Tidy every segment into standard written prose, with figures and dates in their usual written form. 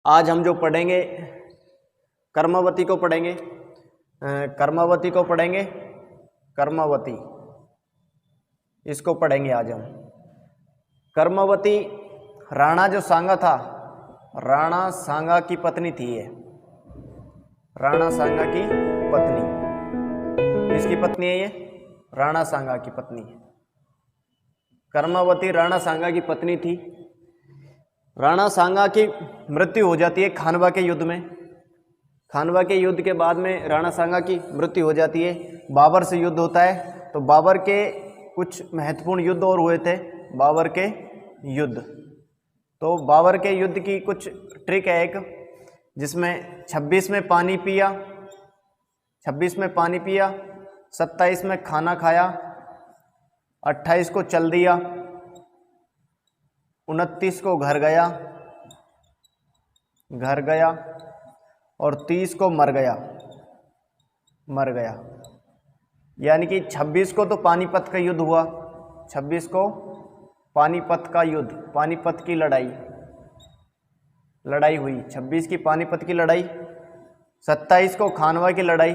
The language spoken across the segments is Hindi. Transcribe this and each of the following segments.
आज हम जो पढ़ेंगे कर्मवती को पढ़ेंगे, कर्मवती इसको पढ़ेंगे आज हम। कर्मवती राणा जो सांगा था, राणा सांगा की पत्नी थी ये, राणा सांगा की पत्नी। किसकी पत्नी है ये? राणा सांगा की पत्नी। कर्मवती राणा सांगा की पत्नी थी। राणा सांगा की मृत्यु हो जाती है खानवा के युद्ध में। खानवा के युद्ध के बाद में राणा सांगा की मृत्यु हो जाती है। बाबर से युद्ध होता है, तो बाबर के कुछ महत्वपूर्ण युद्ध और हुए थे। बाबर के युद्ध, तो बाबर के युद्ध की कुछ ट्रिक है एक, जिसमें 26 में पानी पिया, 26 में पानी पिया, 27 में खाना खाया, 28 को चल दिया, 29 को घर गया और 30 को मर गया। यानी कि 26 को तो पानीपत का युद्ध हुआ, 26 को पानीपत का युद्ध, पानीपत की लड़ाई हुई, 26 की पानीपत की लड़ाई। 27 को खानवा की लड़ाई,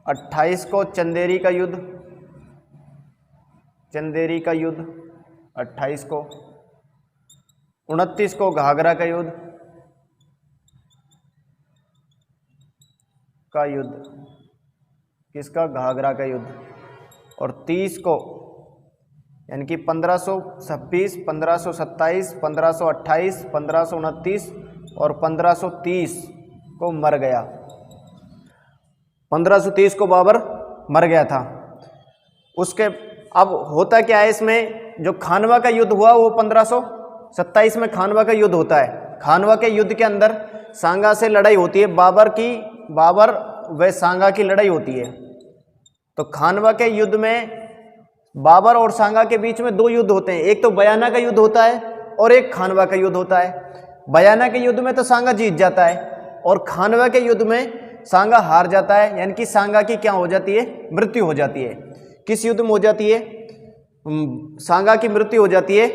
28 को चंदेरी का युद्ध, 28 को। 29 को घाघरा का युद्ध, किसका? घाघरा का युद्ध। और 30 को यानी कि 1526, 1527, 1528, 1529 और 1530 को मर गया। 1530 को बाबर मर गया था। उसके अब होता क्या है इसमें, जो खानवा का युद्ध हुआ वो 1527 में खानवा का युद्ध होता है। खानवा के युद्ध के अंदर सांगा से लड़ाई होती है, बाबर व सांगा की लड़ाई होती है। तो खानवा के युद्ध में बाबर और सांगा के बीच में दो युद्ध होते हैं, एक तो बयाना का युद्ध होता है और एक खानवा का युद्ध होता है। बयाना के युद्ध में तो सांगा जीत जाता है और खानवा के युद्ध में सांगा हार जाता है, यानी कि सांगा की क्या हो जाती है? मृत्यु हो जाती है। किस युद्ध में हो जाती है? सांगा की मृत्यु हो जाती है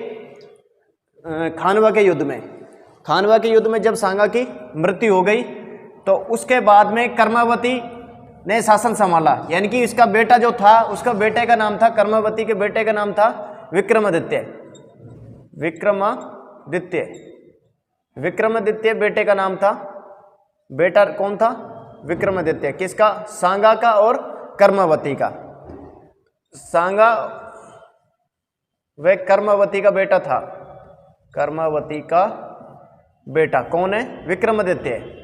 खानवा के युद्ध में। खानवा के युद्ध में जब सांगा की मृत्यु हो गई तो उसके बाद में कर्मावती ने शासन संभाला, यानी कि इसका बेटा जो था, उसका बेटे का नाम था, कर्मावती के बेटे का नाम था विक्रमादित्य बेटे का नाम था। बेटा कौन था? विक्रमादित्य। किसका? सांगा का और कर्मावती का। सांगा व कर्मावती का बेटा था। कर्मावती का बेटा कौन है? विक्रमादित्य।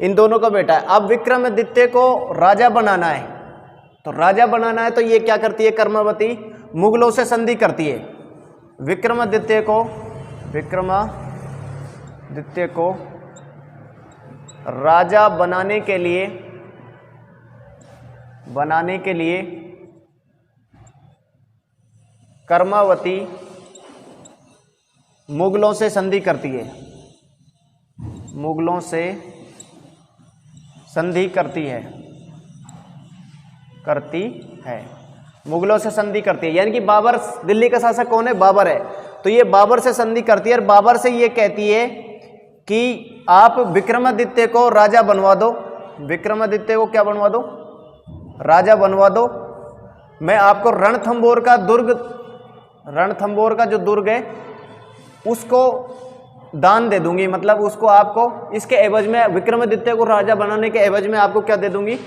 इन दोनों का बेटा है। अब विक्रमादित्य को राजा बनाना है, तो ये क्या करती है? कर्मावती मुगलों से संधि करती है। विक्रमादित्य को राजा बनाने के लिए कर्मावती मुगलों से संधि करती है। मुगलों से संधि करती है, यानी कि बाबर, दिल्ली का शासक कौन है? बाबर है। तो ये बाबर से संधि करती है और बाबर से ये कहती है कि आप विक्रमादित्य को राजा बनवा दो। विक्रमादित्य को क्या बनवा दो? राजा बनवा दो। मैं आपको रणथंभौर का जो दुर्ग है उसको दान दे दूंगी, मतलब उसको आपको इसके एवज में, विक्रमादित्य को राजा बनाने के एवज में आपको क्या दे दूंगी?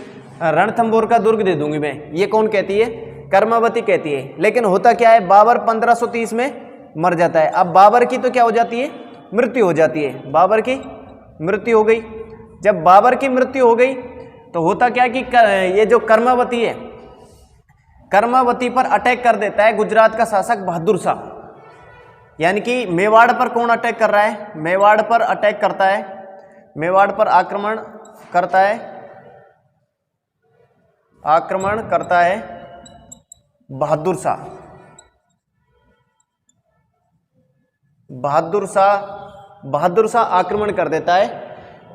रणथंभौर का दुर्ग दे दूंगी मैं। ये कौन कहती है? कर्मावती कहती है। लेकिन होता क्या है, बाबर 1530 में मर जाता है। अब बाबर की तो क्या हो जाती है? मृत्यु हो जाती है। बाबर की मृत्यु हो गई। जब बाबर की मृत्यु हो गई तो होता क्या कि ये जो कर्मावती है, कर्मावती पर अटैक कर देता है गुजरात का शासक बहादुर शाह। यानी कि मेवाड़ पर कौन अटैक कर रहा है? मेवाड़ पर अटैक करता है, मेवाड़ पर आक्रमण करता है बहादुर शाह आक्रमण कर देता है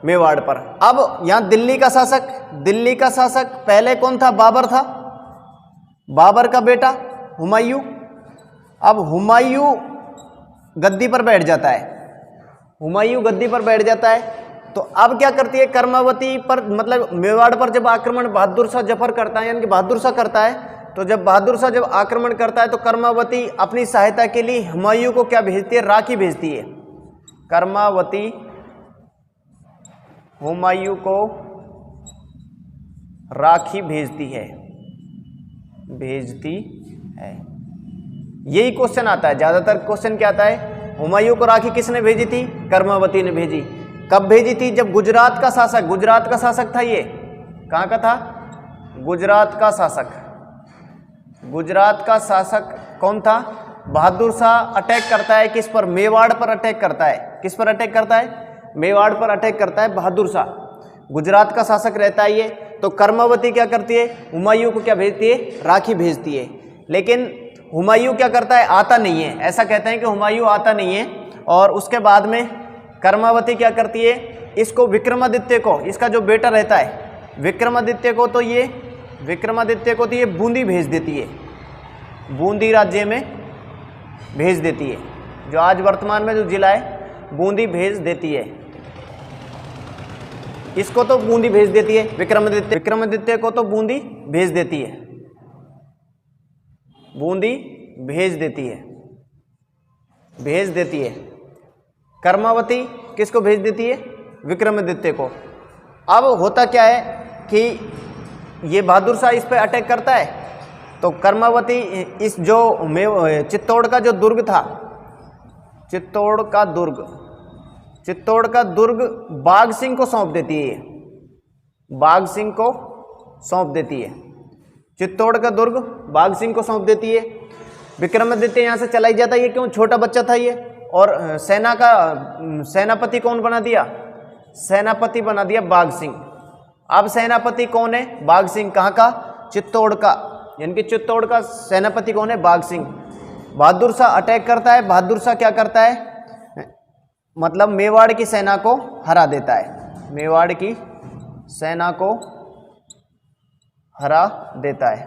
मेवाड़ पर। अब यहां दिल्ली का शासक पहले कौन था? बाबर था। बाबर का बेटा हुमायूं। अब हुमायूं गद्दी पर बैठ जाता है, हुमायूं गद्दी पर बैठ जाता है, तो अब क्या करती है कर्मावती पर, मतलब मेवाड़ पर जब आक्रमण बहादुर शाह जफर करता है, यानी कि बहादुर शाह करता है, तो जब बहादुर शाह जब आक्रमण करता है तो कर्मावती अपनी सहायता के लिए हुमायूं को क्या भेजती है, राखी भेजती है। कर्मावती हुमायूं को राखी भेजती है, यही क्वेश्चन आता है, ज्यादातर क्वेश्चन क्या आता है, हुमायूं को राखी किसने भेजी थी, कर्मावती ने भेजी। कब भेजी थी, जब गुजरात का शासक था, ये कहाँ का था, गुजरात का शासक कौन था, बहादुर शाह अटैक करता है किस पर, मेवाड़ पर अटैक करता है। किस पर अटैक करता है, मेवाड़ पर अटैक करता है बहादुर शाह, गुजरात का शासक रहता है ये। तो कर्मावती क्या करती है, हुमायूं को क्या भेजती है, राखी भेजती है। लेकिन हुमायूं क्या करता है, आता नहीं है, ऐसा कहते हैं कि हुमायूं आता नहीं है। और उसके बाद में कर्मावती क्या करती है, इसको विक्रमादित्य को, इसका जो बेटा रहता है विक्रमादित्य को तो ये बूंदी भेज देती है, बूंदी राज्य में भेज देती है, जो आज वर्तमान में जो जिला है बूंदी भेज देती है, इसको तो बूंदी भेज देती है, विक्रमादित्य को तो बूंदी भेज देती है, भेज देती है। कर्मावती किसको भेज देती है, विक्रमादित्य को। अब होता क्या है कि ये बहादुर शाह इस पे अटैक करता है, तो कर्मावती इस जो चित्तौड़ का जो दुर्ग था, चित्तौड़ का दुर्ग बाघ सिंह को सौंप देती है, बाघ सिंह को सौंप देती है, चित्तौड़ का दुर्ग बाघ सिंह को सौंप देती है। विक्रमादित्य यहाँ से चला ही जाता है, ये क्यों, छोटा बच्चा था ये, और सेना का सेनापति कौन बना दिया, सेनापति बना दिया बाघ सिंह। अब सेनापति कौन है, बाघ सिंह, कहाँ का, चित्तौड़ का, यानी कि चित्तौड़ का सेनापति कौन है, बाघ सिंह। बहादुर शाह अटैक करता है, बहादुर शाह क्या करता है, मतलब मेवाड़ की सेना को हरा देता है, मेवाड़ की सेना को हरा देता है।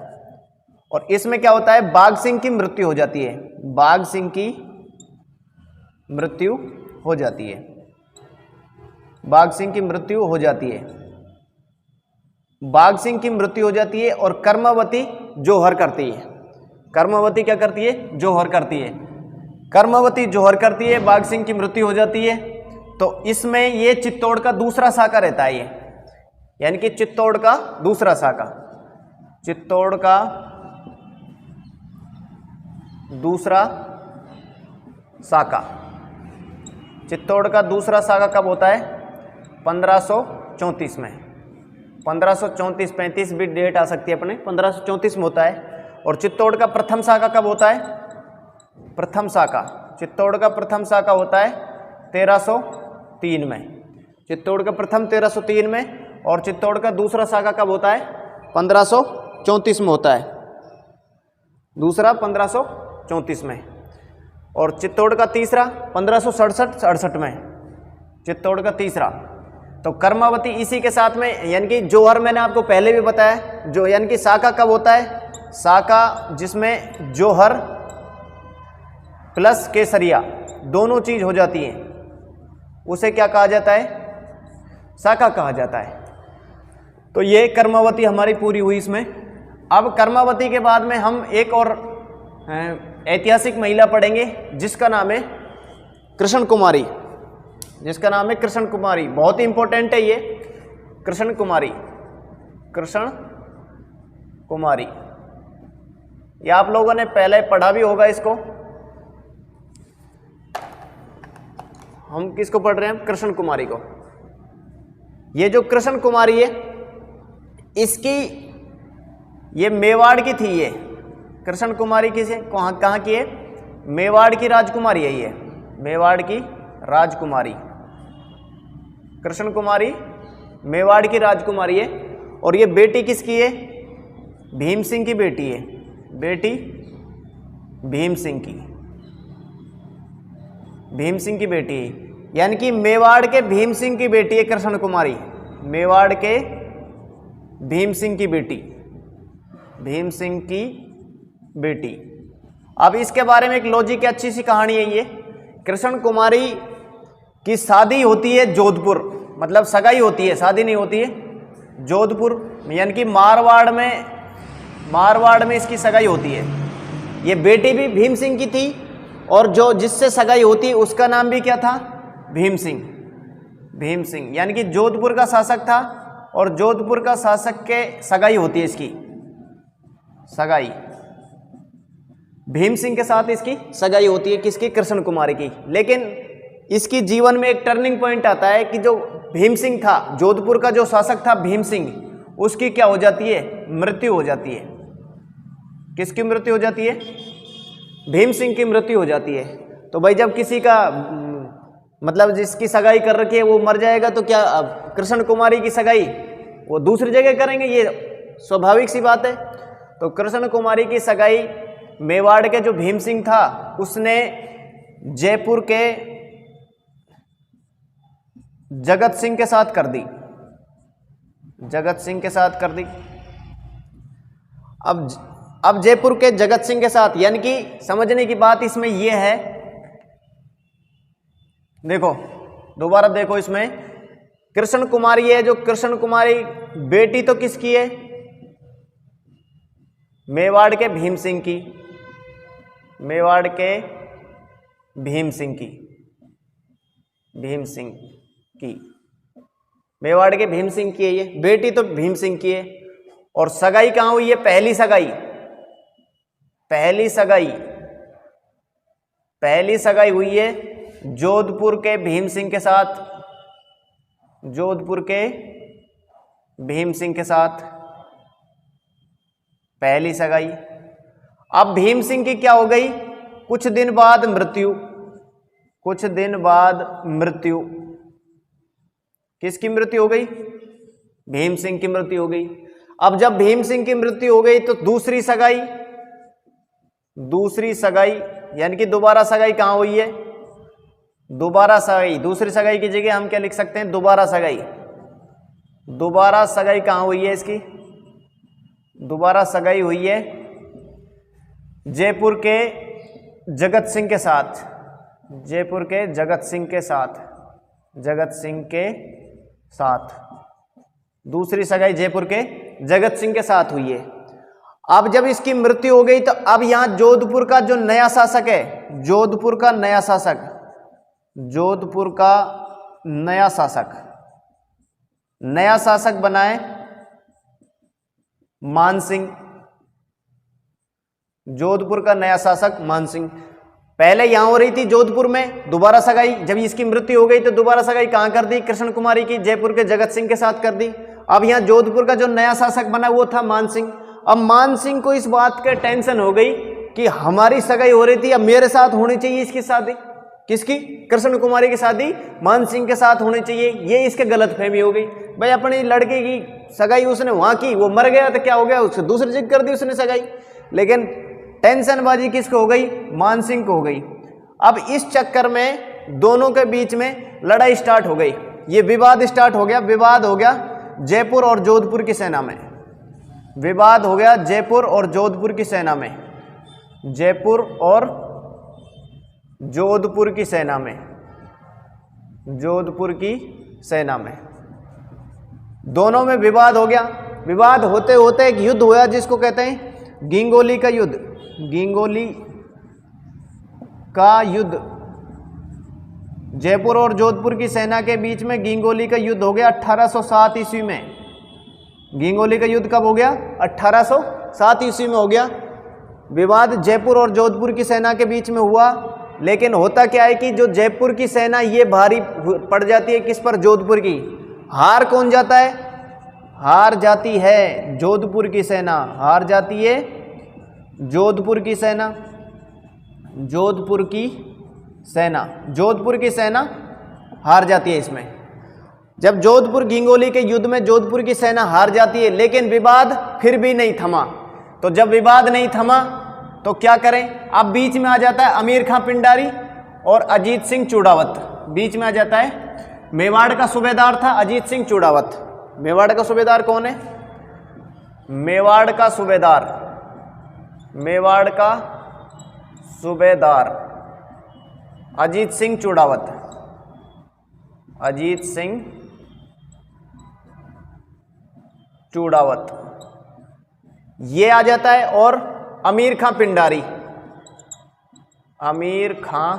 और इसमें क्या होता है, बाघ सिंह की मृत्यु हो जाती है, बाघ सिंह की मृत्यु हो जाती है, बाघ सिंह की मृत्यु हो जाती है, बाघ सिंह की मृत्यु हो जाती है। और कर्मावती जोहर करती है, कर्मावती क्या करती है, जोहर करती है, कर्मावती जोहर करती है, बाघ सिंह की मृत्यु हो जाती है। तो इसमें ये चित्तौड़ का दूसरा शाखा रहता है, ये यानी कि चित्तौड़ का दूसरा शाखा, चित्तौड़ का दूसरा शाखा, चित्तौड़ का दूसरा शाखा कब होता है, 1534 में, 1534-35 भी डेट आ सकती है अपने, 1534 में होता है। और चित्तौड़ का प्रथम शाखा कब होता है, प्रथम शाखा, चित्तौड़ का प्रथम शाखा होता है 1303 में, चित्तौड़ का प्रथम 1303 में। और चित्तौड़ का दूसरा शाखा कब होता है, 1534 में होता है, दूसरा 1534 में। और चित्तौड़ का तीसरा 1567-68 में, चित्तौड़ का तीसरा। तो कर्मावती इसी के साथ में, यानी कि जोहर मैंने आपको पहले भी बताया, जो यानी कि शाखा कब होता है, शाखा जिसमें जोहर प्लस केसरिया दोनों चीज हो जाती है, उसे क्या कहा जाता है, शाखा कहा जाता है। तो ये कर्मावती हमारी पूरी हुई इसमें। अब कर्मावती के बाद में हम एक और ऐतिहासिक महिला पढ़ेंगे जिसका नाम है कृष्ण कुमारी, जिसका नाम है कृष्ण कुमारी, बहुत ही इंपॉर्टेंट है ये कृष्ण कुमारी, कृष्ण कुमारी। ये आप लोगों ने पहले पढ़ा भी होगा इसको। हम किसको पढ़ रहे हैं, कृष्ण कुमारी को। ये जो कृष्ण कुमारी है, इसकी ये मेवाड़ की थी, ये कृष्ण कुमारी किसे कहाँ की है, मेवाड़ की राजकुमारी है ये, मेवाड़ की राजकुमारी, कृष्ण कुमारी मेवाड़ की राजकुमारी है। और ये बेटी किसकी है, भीम सिंह की बेटी है, बेटी भीम सिंह की, भीम सिंह की बेटी है, यानी कि मेवाड़ के भीम सिंह की बेटी है कृष्ण कुमारी, मेवाड़ के भीम सिंह की बेटी, भीम सिंह की बेटी। अब इसके बारे में एक लॉजिक की अच्छी सी कहानी है ये। कृष्ण कुमारी की शादी होती है जोधपुर, मतलब सगाई होती है, शादी नहीं होती है, जोधपुर यानी कि मारवाड़ में इसकी सगाई होती है। ये बेटी भी भीम सिंह की थी और जो जिससे सगाई होती है उसका नाम भी क्या था, भीम सिंह। भीम सिंह यानी कि जोधपुर का शासक था और जोधपुर का शासक के सगाई होती है, इसकी सगाई भीम सिंह के साथ इसकी सगाई होती है, किसकी, कृष्ण कुमारी की। लेकिन इसकी जीवन में एक टर्निंग पॉइंट आता है कि जो भीम सिंह था, जोधपुर का जो शासक था भीम सिंह, उसकी क्या हो जाती है, मृत्यु हो जाती है। किसकी मृत्यु हो जाती है, भीम सिंह की मृत्यु हो जाती है। तो भाई जब किसी का मतलब जिसकी सगाई कर रखी है वो मर जाएगा तो क्या कृष्ण कुमारी की सगाई वो दूसरी जगह करेंगे, ये स्वाभाविक सी बात है। तो कृष्ण कुमारी की सगाई मेवाड़ के जो भीम सिंह था उसने जयपुर के जगत सिंह के साथ कर दी, जगत सिंह के साथ कर दी। अब जयपुर के जगत सिंह के साथ, यानी कि समझने की बात इसमें यह है, देखो दोबारा देखो, इसमें कृष्ण कुमारी है, जो कृष्ण कुमारी बेटी तो किसकी है, मेवाड़ के भीम सिंह की, मेवाड़ के भीम सिंह की, भीम सिंह की, मेवाड़ के भीम सिंह की है ये बेटी, तो भीम सिंह की है। और सगाई कहां हुई है, पहली सगाई, पहली सगाई, पहली सगाई हुई है जोधपुर के भीम सिंह के साथ, जोधपुर के भीम सिंह के साथ पहली सगाई। अब भीम सिंह की क्या हो गई, कुछ दिन बाद मृत्यु, कुछ दिन बाद मृत्यु, किसकी मृत्यु हो गई, भीम सिंह की मृत्यु हो गई। अब जब भीम सिंह की मृत्यु हो गई तो दूसरी सगाई, दूसरी सगाई यानी कि दोबारा सगाई कहां हुई है, दोबारा सगाई, दूसरी सगाई की जगह हम क्या लिख सकते हैं, दोबारा सगाई। दोबारा सगाई कहां हुई है इसकी, दोबारा सगाई हुई है जयपुर के जगत सिंह के साथ, जयपुर के जगत सिंह के साथ, जगत सिंह के साथ दूसरी सगाई जयपुर के जगत सिंह के साथ हुई है। अब जब इसकी मृत्यु हो गई तो अब यहां जोधपुर का जो नया शासक है, जोधपुर का नया शासक, जोधपुर का नया शासक, नया शासक बनाए मान सिंह, जोधपुर का नया शासक मान सिंह। पहले यहां हो रही थी जोधपुर में दोबारा सगाई, जब इसकी मृत्यु हो गई तो दोबारा सगाई कहां कर दी, कृष्ण कुमारी की, जयपुर के जगत सिंह के साथ कर दी। अब यहां जोधपुर का जो नया शासक बना वो था मान सिंह। अब मान सिंह को इस बात के टेंशन हो गई कि हमारी सगाई हो रही थी, अब मेरे साथ होनी चाहिए इसकी शादी, किसकी, कृष्ण कुमारी की शादी मान सिंह के साथ होनी चाहिए। ये इसके गलतफहमी हो गई, भाई अपनी लड़की की सगाई उसने वहां की, वो मर गया तो क्या हो गया, उससे दूसरी जगह कर दी उसने सगाई। लेकिन टेंशनबाजी किसको हो गई, मान सिंह को हो गई। अब इस चक्कर में दोनों के बीच में लड़ाई स्टार्ट हो गई, ये विवाद स्टार्ट हो गया, विवाद हो गया जयपुर और जोधपुर की सेना में, विवाद हो गया जयपुर और जोधपुर की सेना में, जयपुर और जोधपुर की सेना में, जोधपुर की सेना में दोनों में विवाद हो गया। विवाद होते होते एक युद्ध हुआ जिसको कहते हैं गिंगोली का युद्ध, गिंगोली का युद्ध। जयपुर और जोधपुर की सेना के बीच में गिंगोली का युद्ध हो गया 1807 ईस्वी में। गिंगोली का युद्ध कब हो गया, 1807 ईस्वी में हो गया। विवाद जयपुर और जोधपुर की सेना के बीच में हुआ, लेकिन होता क्या है कि जो जयपुर की सेना ये भारी पड़ जाती है किस पर, जोधपुर की। हार कौन जाता है, हार जाती है जोधपुर की सेना, हार जाती है जोधपुर की सेना, जोधपुर की सेना, जोधपुर की सेना हार जाती है इसमें। जब जोधपुर गिंगोली के युद्ध में जोधपुर की सेना हार जाती है, लेकिन विवाद फिर भी नहीं थमा। तो जब विवाद नहीं थमा तो क्या करें, अब बीच में आ जाता है अमीर खां पिंडारी और अजीत सिंह चूड़ावत, बीच में आ जाता है। मेवाड़ का सूबेदार था अजीत सिंह चूड़ावत। मेवाड़ का सूबेदार कौन है, मेवाड़ का सूबेदार, मेवाड़ का सूबेदार अजीत सिंह चुड़ावत, अजीत सिंह चुड़ावत ये आ जाता है। और अमीर खां पिंडारी, अमीर खां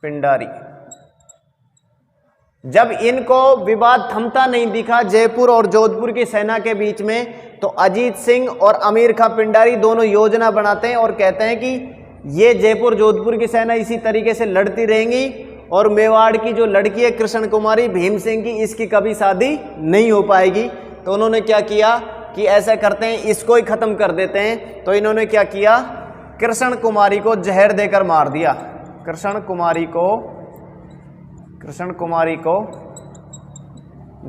पिंडारी, जब इनको विवाद थमता नहीं दिखा जयपुर और जोधपुर की सेना के बीच में, तो अजीत सिंह और अमीर खां पिंडारी दोनों योजना बनाते हैं और कहते हैं कि ये जयपुर जोधपुर की सेना इसी तरीके से लड़ती रहेंगी और मेवाड़ की जो लड़की है कृष्ण कुमारी भीम सिंह की, इसकी कभी शादी नहीं हो पाएगी। तो उन्होंने क्या किया कि ऐसा करते हैं, इसको ही खत्म कर देते हैं। तो इन्होंने क्या किया, कृष्ण कुमारी को जहर देकर मार दिया, कृष्ण कुमारी को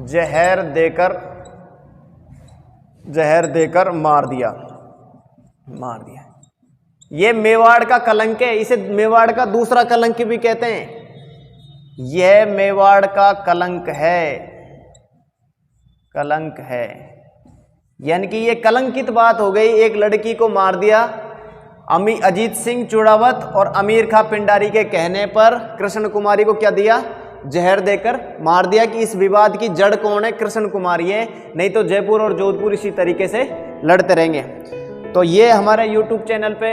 जहर देकर मार दिया। ये मेवाड़ का कलंक है, इसे मेवाड़ का दूसरा कलंक भी कहते हैं। यह मेवाड़ का कलंक है, यानी कि ये कलंकित बात हो गई। एक लड़की को मार दिया अजीत सिंह चुड़ावत और अमीर खां पिंडारी के कहने पर कृष्ण कुमारी को क्या दिया, जहर देकर मार दिया कि इस विवाद की जड़ कौन है, कृष्ण कुमारी है, नहीं तो जयपुर और जोधपुर इसी तरीके से लड़ते रहेंगे। तो ये हमारे YouTube चैनल पे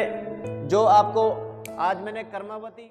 जो आपको आज मैंने कर्मावती